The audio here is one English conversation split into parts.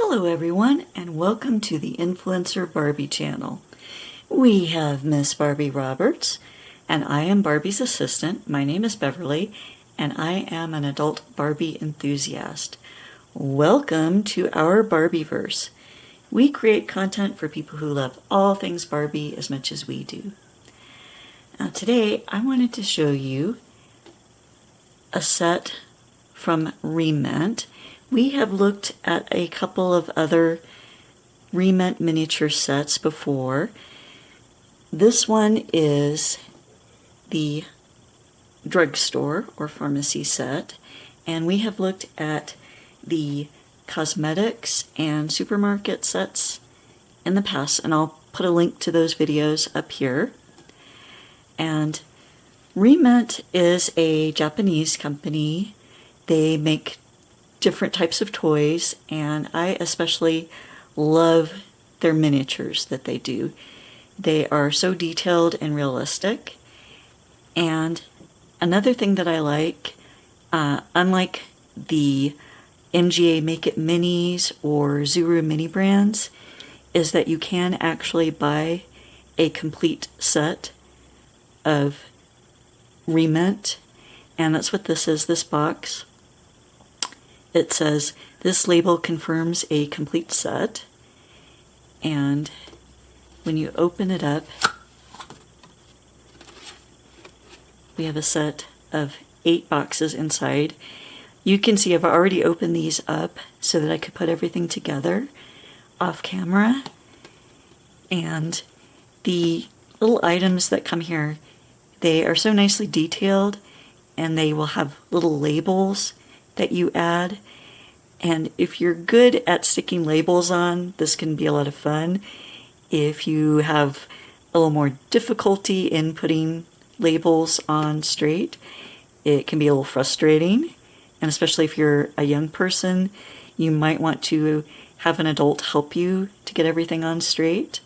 Hello everyone, and welcome to the Influencer Barbie channel. We have Miss Barbie Roberts, and I am Barbie's assistant. My name is Beverly, and I am an adult Barbie enthusiast. Welcome to our Barbieverse. We create content for people who love all things Barbie as much as we do. Now today, I wanted to show you a set from Rement. We have looked at a couple of other Rement miniature sets before. This one is the drugstore or pharmacy set, and we have looked at the cosmetics and supermarket sets in the past, and I'll put a link to those videos up here. And Rement is a Japanese company. They make different types of toys, and I especially love their miniatures that they do. They are so detailed and realistic. And another thing that I like, unlike the MGA Make It Minis or Zuru Mini brands, is that you can actually buy a complete set of Rement, and that's what this is, this box. It says, this label confirms a complete set, and when you open it up, we have a set of 8 boxes inside. You can see I've already opened these up so that I could put everything together off camera, and the little items that come here, they are so nicely detailed, and they will have little labels that you add. And if you're good at sticking labels on, this can be a lot of fun. If you have a little more difficulty in putting labels on straight, it can be a little frustrating. And especially if you're a young person, you might want to have an adult help you to get everything on straight.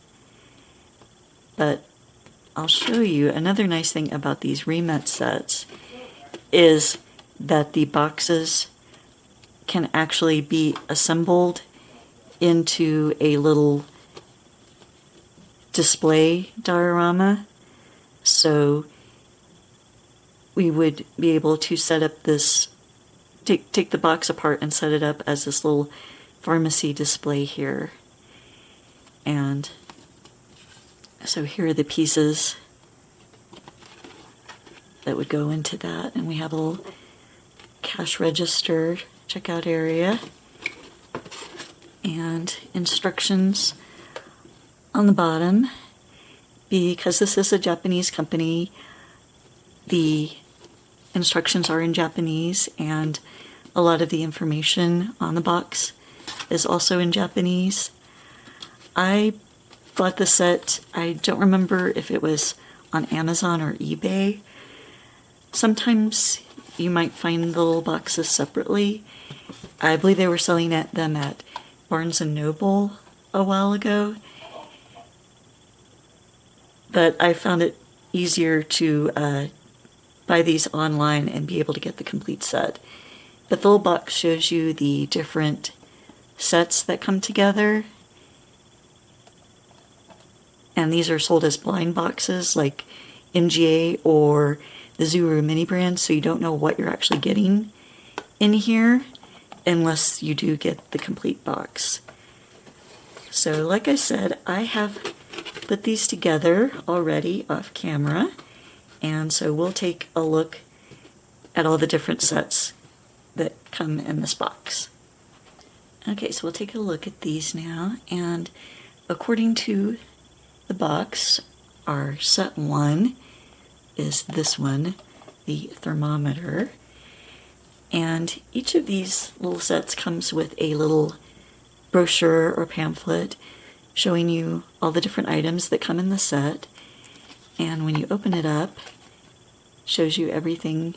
But I'll show you another nice thing about these Rement sets is that the boxes can actually be assembled into a little display diorama. So we would be able to set up this, take the box apart and set it up as this little pharmacy display here. And so here are the pieces that would go into that, and we have a little cash register, checkout area, and instructions on the bottom. Because this is a Japanese company, the instructions are in Japanese, and a lot of the information on the box is also in Japanese. I bought the set, I don't remember if it was on Amazon or eBay. Sometimes you might find the little boxes separately. I believe they were selling them at Barnes & Noble a while ago. But I found it easier to buy these online and be able to get the complete set. But the little box shows you the different sets that come together. And these are sold as blind boxes like MGA or the Zuru Mini brand, so you don't know what you're actually getting in here unless you do get the complete box. So like I said, I have put these together already off camera, and so we'll take a look at all the different sets that come in this box. Okay, so we'll take a look at these now, and according to the box, our set 1 is this one, the thermometer. And each of these little sets comes with a little brochure or pamphlet showing you all the different items that come in the set. And when you open it up, it shows you everything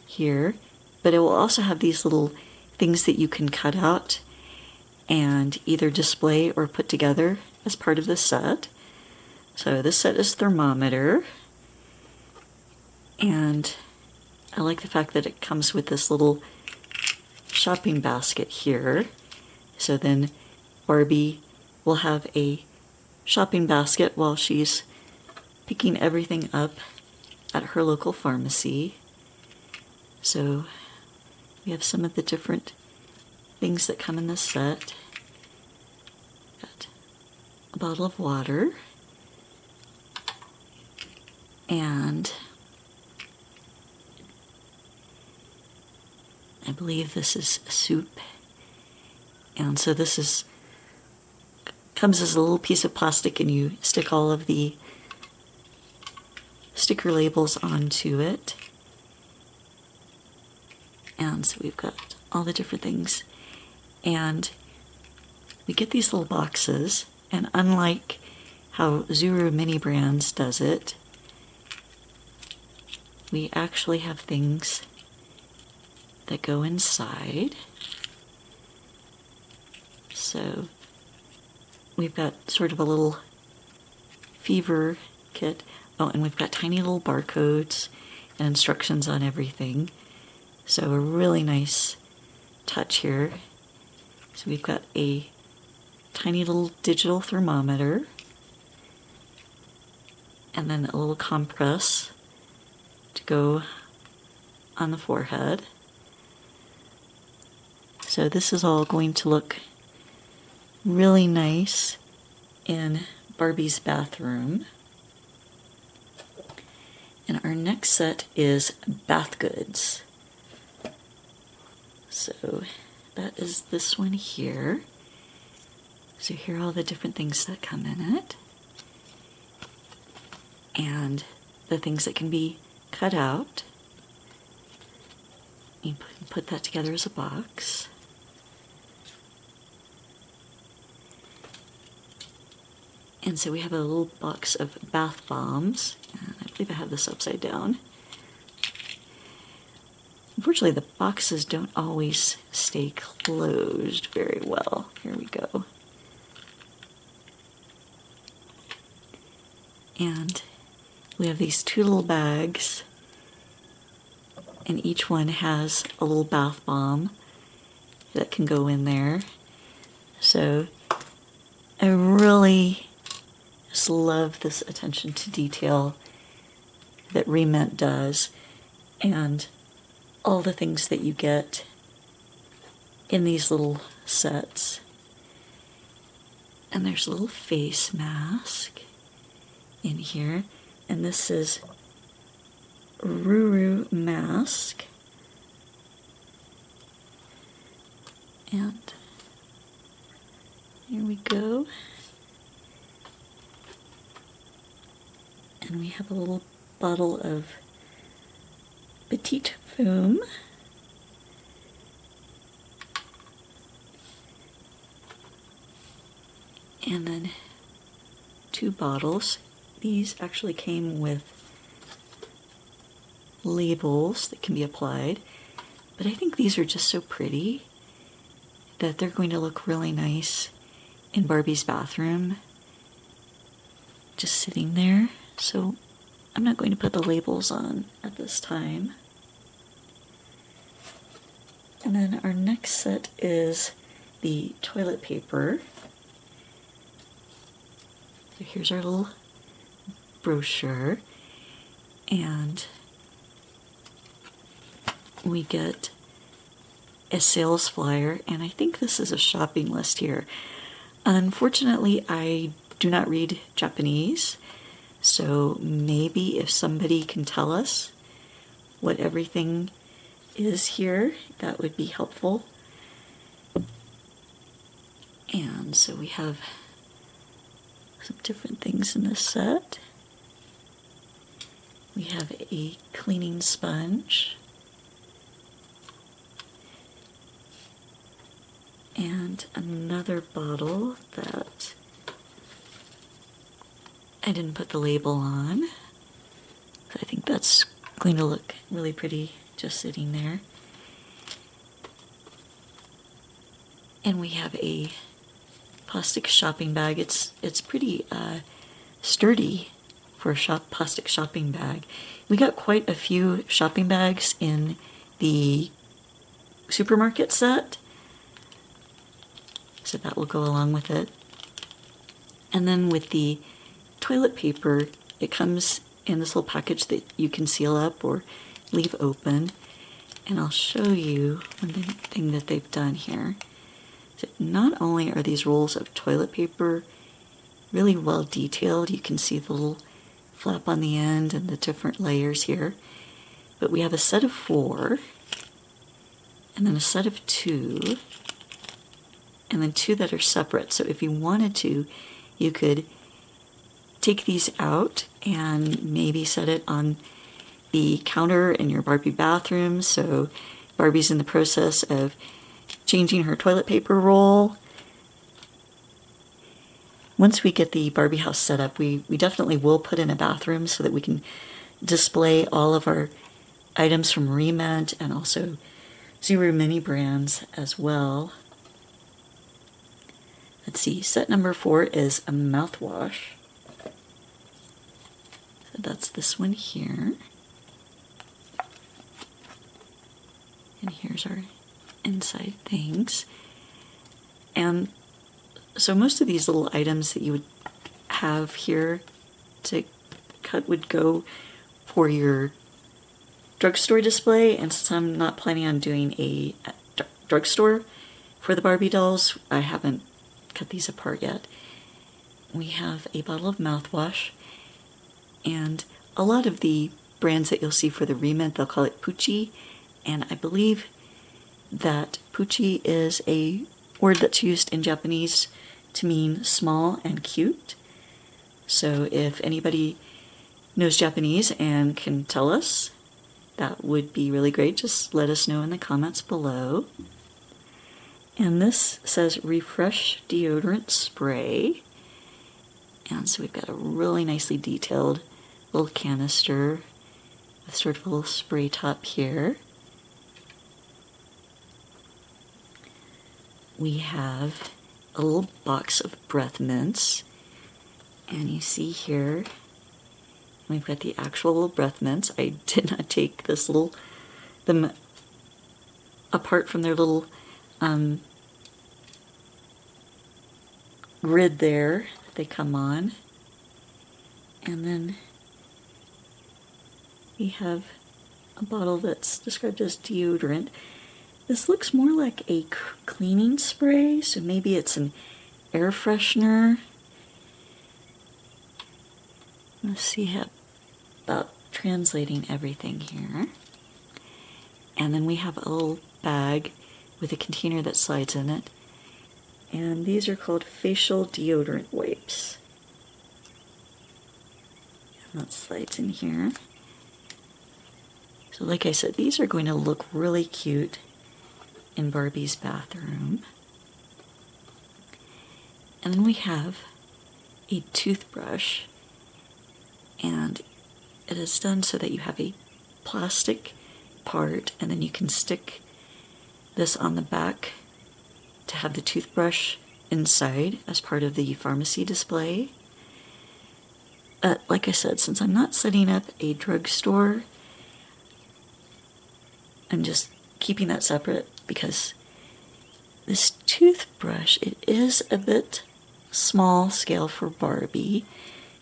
here. But it will also have these little things that you can cut out and either display or put together as part of the set. So this set is thermometer. And I like the fact that it comes with this little shopping basket here. So then Barbie will have a shopping basket while she's picking everything up at her local pharmacy. So we have some of the different things that come in this set. Got a bottle of water, and I believe this is soup. And so this comes as a little piece of plastic, and you stick all of the sticker labels onto it. And so we've got all the different things. And we get these little boxes, and unlike how Zuru Mini Brands does it, we actually have things that go inside. So we've got sort of a little fever kit. Oh, and we've got tiny little barcodes and instructions on everything. So a really nice touch here. So we've got a tiny little digital thermometer, and then a little compress to go on the forehead. So this is all going to look really nice in Barbie's bathroom. And our next set is bath goods. So that is this one here. So here are all the different things that come in it, and the things that can be cut out. You put that together as a box. And so we have a little box of bath bombs. I believe I have this upside down. Unfortunately, the boxes don't always stay closed very well. Here we go. And we have these two little bags, and each one has a little bath bomb that can go in there. So I really just love this attention to detail that Rement does, and all the things that you get in these little sets. And there's a little face mask in here, and this is Ruru mask. And here we go. And we have a little bottle of Petite Foam. And then 2 bottles. These actually came with labels that can be applied, but I think these are just so pretty that they're going to look really nice in Barbie's bathroom, just sitting there. So I'm not going to put the labels on at this time. And then our next set is the toilet paper. So here's our little brochure, and we get a sales flyer, and I think this is a shopping list here. Unfortunately, I do not read Japanese, so maybe if somebody can tell us what everything is here, that would be helpful. And so we have some different things in this set. We have a cleaning sponge, and another bottle that I didn't put the label on. I think that's going to look really pretty just sitting there. And we have a plastic shopping bag. It's pretty sturdy for a plastic shopping bag. We got quite a few shopping bags in the supermarket set, So that will go along with it. And then with the toilet paper, it comes in this little package that you can seal up or leave open. And I'll show you one thing that they've done here. So not only are these rolls of toilet paper really well detailed, you can see the little flap on the end and the different layers here, but we have a set of 4, and then a set of 2, and then 2 that are separate. So if you wanted to, you could take these out and maybe set it on the counter in your Barbie bathroom. So Barbie's in the process of changing her toilet paper roll. Once we get the Barbie house set up, we definitely will put in a bathroom so that we can display all of our items from Rement and also Zuru mini brands as well. Let's see, set number 4 is a mouthwash. So that's this one here. And here's our inside things. And so most of these little items that you would have here to cut would go for your drugstore display. And since I'm not planning on doing a drugstore for the Barbie dolls, I haven't cut these apart yet. We have a bottle of mouthwash, and a lot of the brands that you'll see for the Rement, they'll call it Poochie, and I believe that Poochie is a word that's used in Japanese to mean small and cute. So if anybody knows Japanese and can tell us, that would be really great. Just let us know in the comments below. And this says Refresh Deodorant Spray. And so we've got a really nicely detailed little canister with sort of a little spray top here. We have a little box of breath mints. And you see here, we've got the actual little breath mints. I did not take them apart from their little grid there that they come on. And then we have a bottle that's described as deodorant. This looks more like a cleaning spray, so maybe it's an air freshener. Let's see about translating everything here. And then we have a little bag with a container that slides in it. And these are called facial deodorant wipes. And that slides in here. So like I said, these are going to look really cute in Barbie's bathroom. And then we have a toothbrush, and it is done so that you have a plastic part, and then you can stick this on the back to have the toothbrush inside as part of the pharmacy display. Like I said, since I'm not setting up a drugstore, I'm just keeping that separate because this toothbrush, it is a bit small scale for Barbie,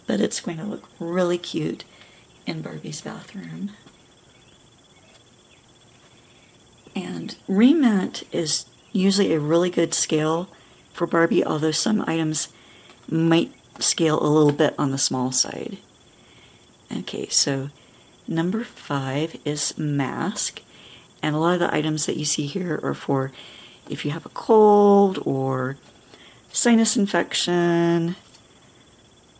but it's going to look really cute in Barbie's bathroom. And Rement is usually a really good scale for Barbie, although some items might scale a little bit on the small side. Okay, so number 5 is mask. And a lot of the items that you see here are for if you have a cold or sinus infection.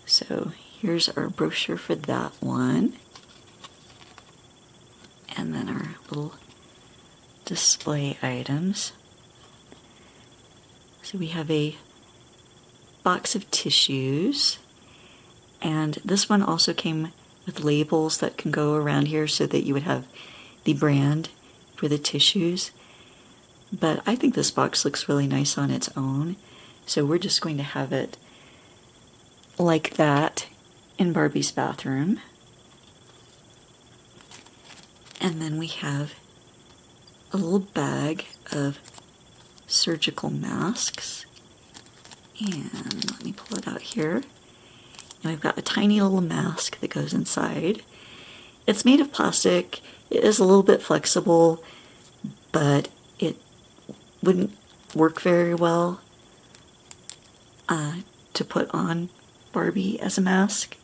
So here's our brochure for that one. And then our little display items. So we have a box of tissues. And this one also came with labels that can go around here so that you would have the brand for the tissues, but I think this box looks really nice on its own, so we're just going to have it like that in Barbie's bathroom. And then we have a little bag of surgical masks, And let me pull it out here. And we've got a tiny little mask that goes inside. It's made of plastic. It is a little bit flexible, but it wouldn't work very well to put on Barbie as a mask.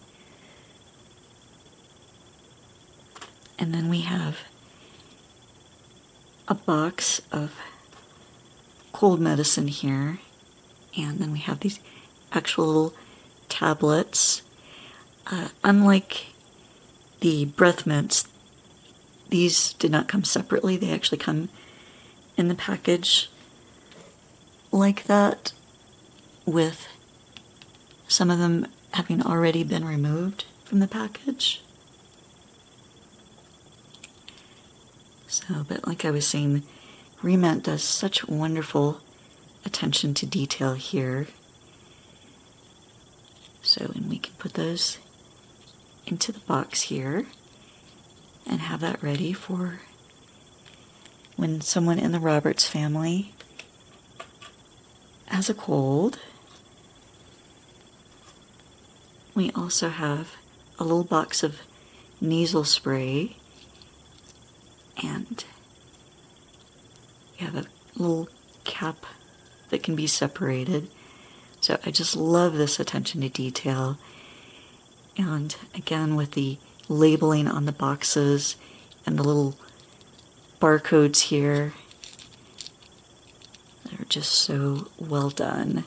And then we have a box of cold medicine here. And then we have these actual little tablets. Unlike the breath mints, these did not come separately. They actually come in the package like that, with some of them having already been removed from the package. So, but like I was saying, Rement does such wonderful attention to detail here. So, and we can put those into the box here and have that ready for when someone in the Roberts family has a cold. We also have a little box of nasal spray, and we have a little cap that can be separated. So I just love this attention to detail. And again, with the labeling on the boxes and the little barcodes here, they're just so well done.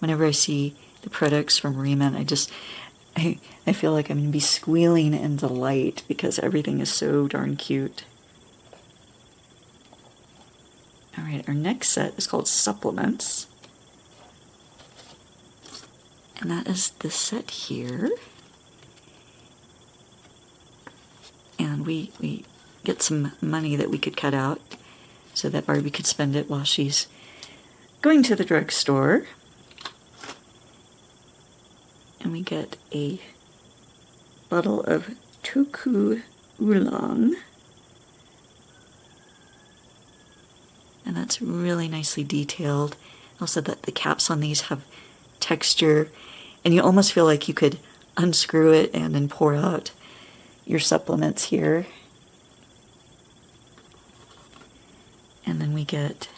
Whenever I see the products from Rement, I feel like I'm going to be squealing in delight because everything is so darn cute. All right, our next set is called Supplements. And that is this set here. And we get some money that we could cut out so that Barbie could spend it while she's going to the drugstore. And we get a bottle of Toku Oolong. And that's really nicely detailed. Also, that the caps on these have texture, and you almost feel like you could unscrew it and then pour out your supplements here. And then we get,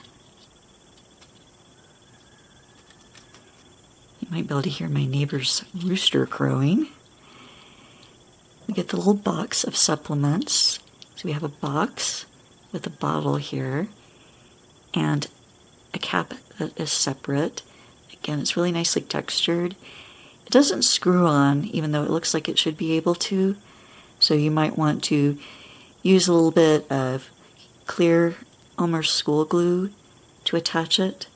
you might be able to hear my neighbor's rooster crowing. We get the little box of supplements. So we have a box with a bottle here and a cap that is separate. Again, it's really nicely textured. It doesn't screw on, even though it looks like it should be able to. So you might want to use a little bit of clear Elmer's school glue to attach it.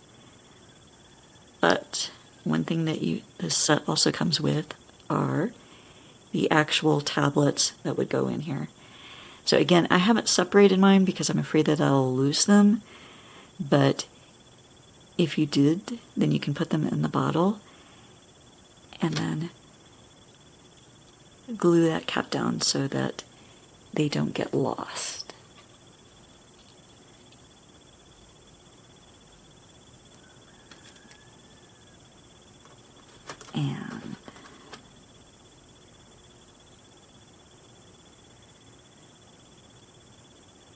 But one thing that this set also comes with are the actual tablets that would go in here. So again, I haven't separated mine because I'm afraid that I'll lose them. But if you did, then you can put them in the bottle and then glue that cap down so that they don't get lost. And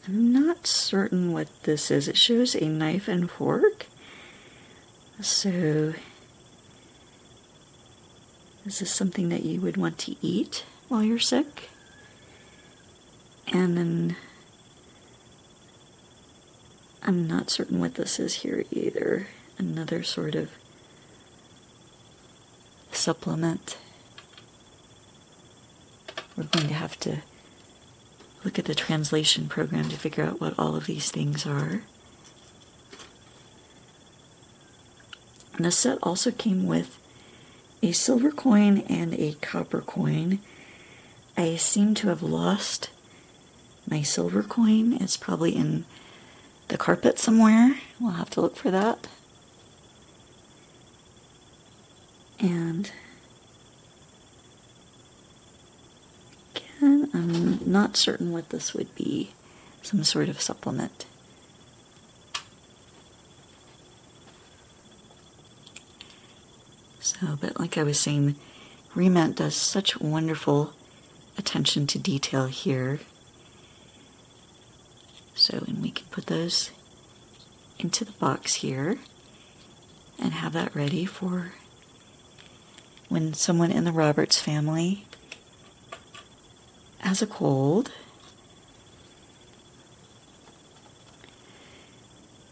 I'm not certain what this is. It shows a knife and fork. So, is this something that you would want to eat while you're sick? And then, I'm not certain what this is here either. Another sort of supplement. We're going to have to look at the translation program to figure out what all of these things are. And the set also came with a silver coin and a copper coin. I seem to have lost my silver coin. It's probably in the carpet somewhere. We'll have to look for that. And again, I'm not certain what this would be. Some sort of supplement. So, but like I was saying, Rement does such wonderful attention to detail here. So, and we can put those into the box here and have that ready for when someone in the Roberts family has a cold.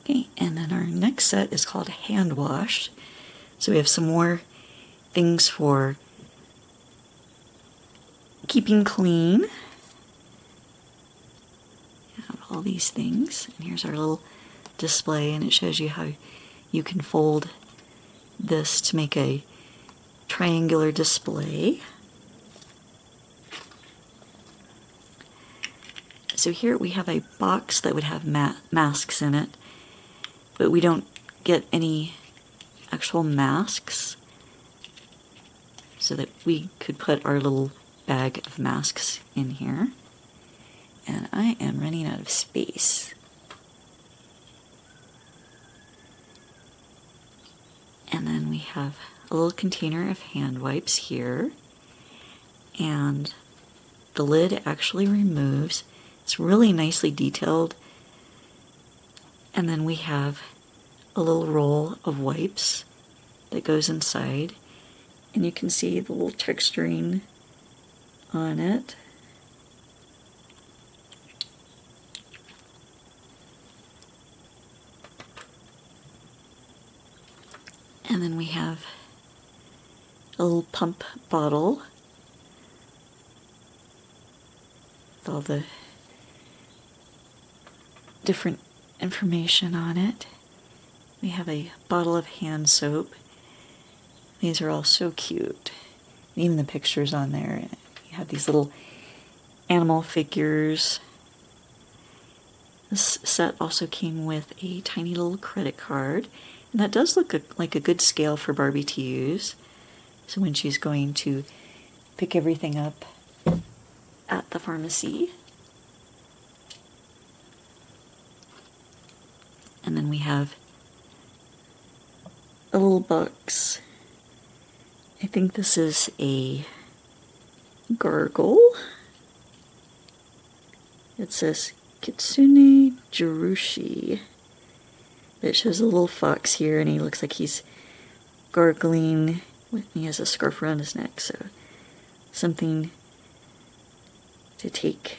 Okay, and then our next set is called Hand Wash. So we have some more things for keeping clean. We have all these things, and here's our little display, and it shows you how you can fold this to make a triangular display. So here we have a box that would have masks in it, but we don't get any actual masks, so that we could put our little bag of masks in here. And I am running out of space. And then we have a little container of hand wipes here, and the lid actually removes. It's really nicely detailed. And then we have a little roll of wipes that goes inside, and you can see the little texturing on it. And then we have a little pump bottle with all the different information on it. We have a bottle of hand soap. These are all so cute. Even the pictures on there. You have these little animal figures. This set also came with a tiny little credit card. And that does look like a good scale for Barbie to use. So when she's going to pick everything up at the pharmacy. And then we have a little box. I think this is a gargle. It says Kitsune Jirushi. It shows a little fox here, and he looks like he's gargling. He has a scarf around his neck, so something to take.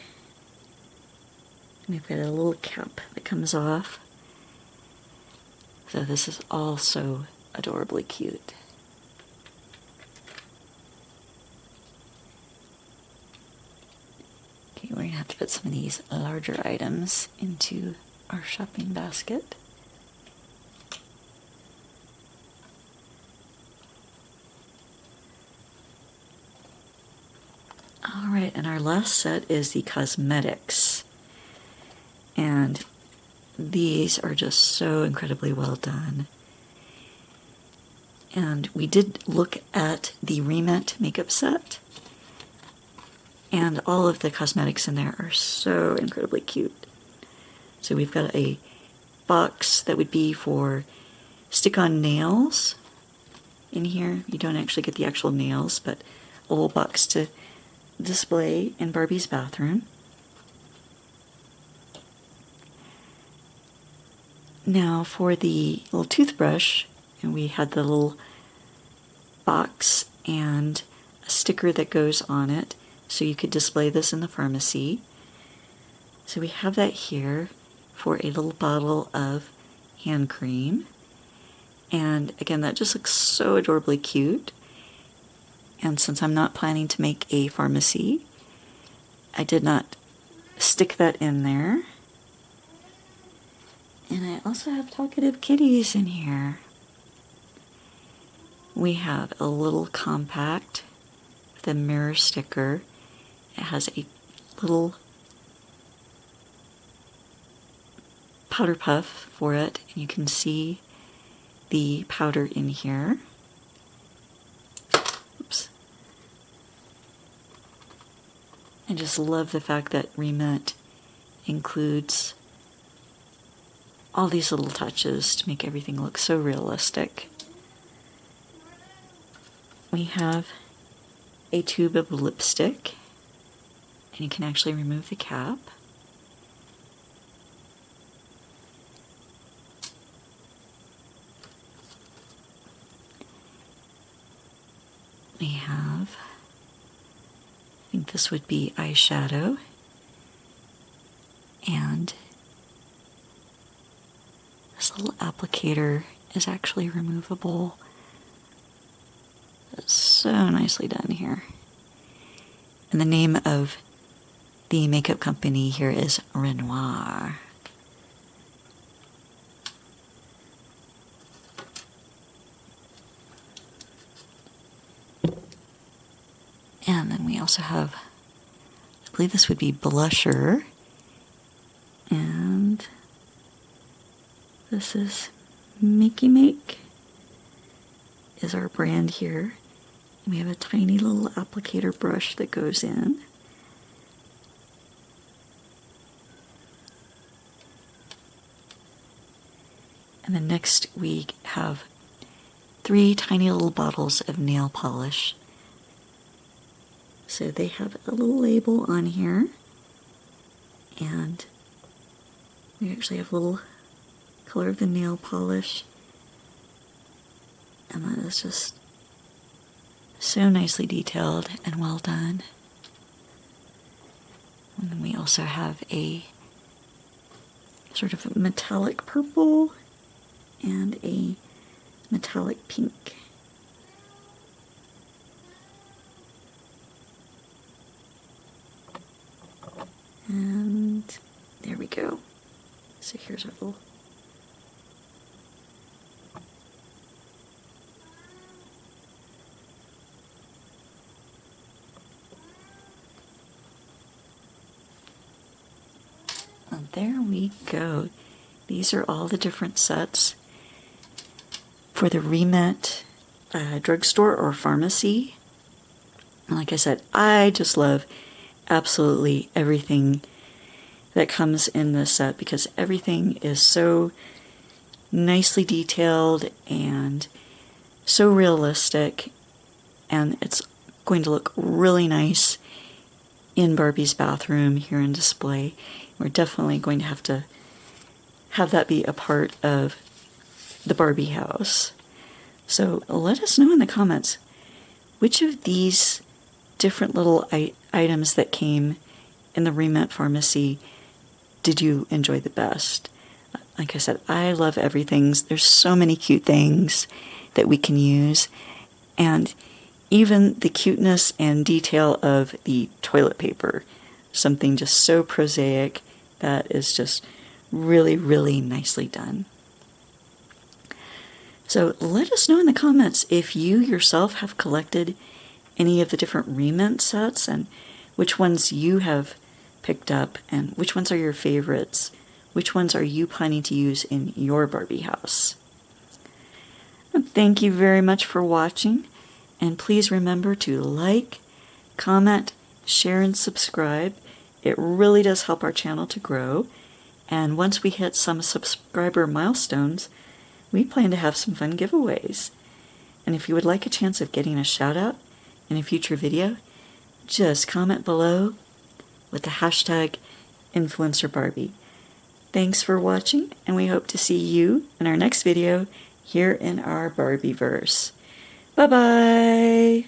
We've got a little cap that comes off. So this is all so adorably cute. Okay, we're going to have to put some of these larger items into our shopping basket. Alright, and our last set is the cosmetics. And these are just so incredibly well done. And we did look at the Rement makeup set. And all of the cosmetics in there are so incredibly cute. So we've got a box that would be for stick-on nails in here. You don't actually get the actual nails, but a little box to display in Barbie's bathroom. Now for the little toothbrush, and we had the little box and a sticker that goes on it, so you could display this in the pharmacy. So we have that here for a little bottle of hand cream. And again, that just looks so adorably cute. And since I'm not planning to make a pharmacy, I did not stick that in there. And I also have talkative kitties in here. We have a little compact with a mirror sticker. It has a little powder puff for it, and you can see the powder in here. Oops. I just love the fact that Rement includes all these little touches to make everything look so realistic. we have a tube of lipstick, and you can actually remove the cap. We have, I think this would be eyeshadow, and this little applicator is actually removable. It's so nicely done here. And the name of the makeup company here is Renoir. And then we also have, I believe this would be blusher. And this is Mickey Make is our brand here. We have a tiny little applicator brush that goes in. And then next we have 3 tiny little bottles of nail polish. So they have a little label on here, and we actually have a little color of the nail polish, and that is just so nicely detailed and well done. And then we also have a sort of metallic purple and a metallic pink. And there we go. So here's our little and there we go. These are all the different sets for the Rement drugstore or pharmacy. And like I said, I just love absolutely everything that comes in this set because everything is so nicely detailed and so realistic, and it's going to look really nice in Barbie's bathroom here in display. We're definitely going to have that be a part of the Barbie house. So let us know in the comments which of these different little items that came in the Rement pharmacy did you enjoy the best. Like I said, I love everything. There's so many cute things that we can use, and even the cuteness and detail of the toilet paper, something just so prosaic that is just really, really nicely done. So let us know in the comments if you yourself have collected any of the different Rement sets and which ones you have picked up and which ones are your favorites. Which ones are you planning to use in your Barbie house? And thank you very much for watching, and please remember to like, comment, share, and subscribe. It really does help our channel to grow, and once we hit some subscriber milestones, we plan to have some fun giveaways. And if you would like a chance of getting a shout out in a future video, just comment below with the hashtag InfluencerBarbie. Thanks for watching, and we hope to see you in our next video here in our Barbieverse. Bye-bye!